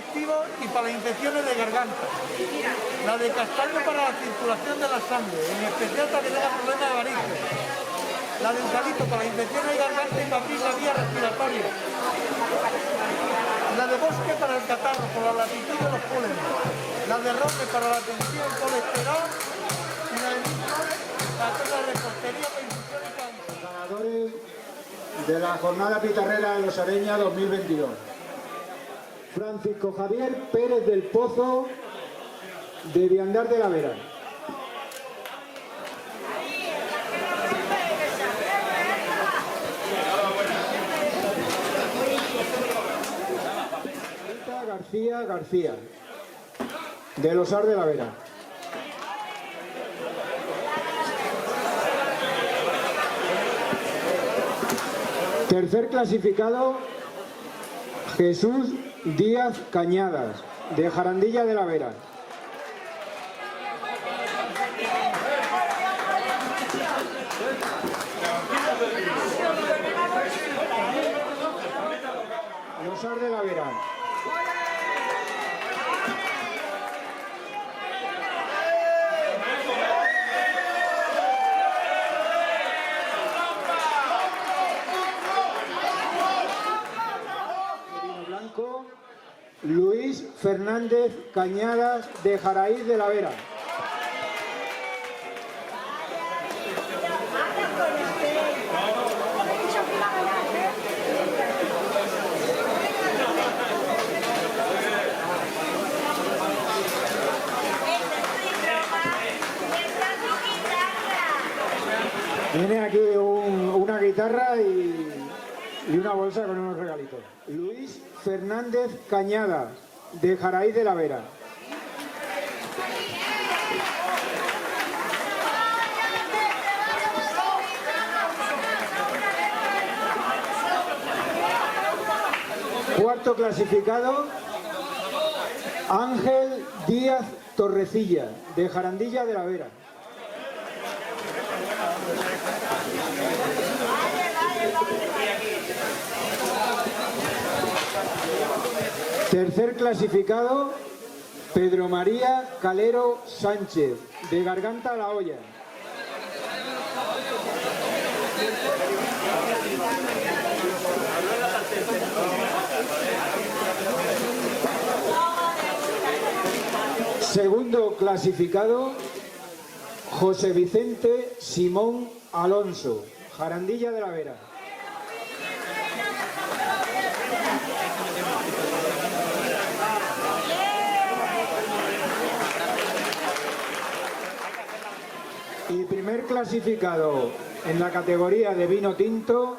digestivo y para las infecciones de garganta. La de castaño para la circulación de la sangre, en especial para que tenga problemas de varices. La de ensalito para las infecciones de garganta y para abrir la vía respiratoria. La de bosque para el catarro, por la latitud de los pólenes. La de roble para la tensión, colesterol. Y la de nitrones para toda la repostería, para infusión y cáncer. Ganadores de la jornada pitarrera de Los Areña 2022. Francisco Javier Pérez del Pozo, de Viandar de la Vera. García García, de Losar de la Vera. Tercer clasificado, Jesús Díaz Cañadas, de Jarandilla de la Vera. Losar de la Vera. Luis Fernández Cañadas, de Jaraíz de la Vera. Viene aquí una guitarra y una bolsa con unos regalitos. Luis Fernández Cañada, de Jaraíz de la Vera. Cuarto clasificado, Ángel Díaz Torrecilla, de Jarandilla de la Vera. Tercer clasificado, Pedro María Calero Sánchez, de Garganta la Olla. Segundo clasificado, José Vicente Simón Alonso, Jarandilla de la Vera. Y primer clasificado en la categoría de vino tinto,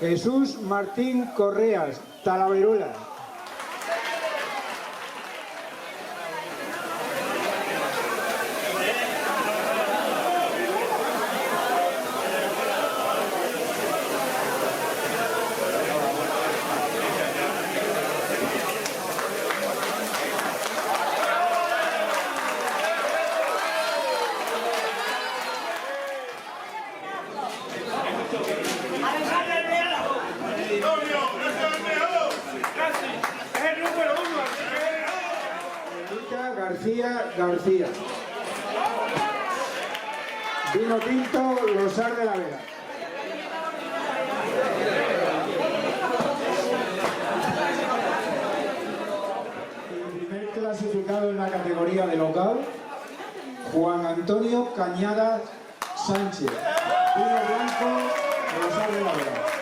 Jesús Martín Correas, Talaveruela. García. Vino tinto, Losar de la Vera. El primer clasificado en la categoría de local, Juan Antonio Cañada Sánchez. Vino blanco, Losar de la Vera.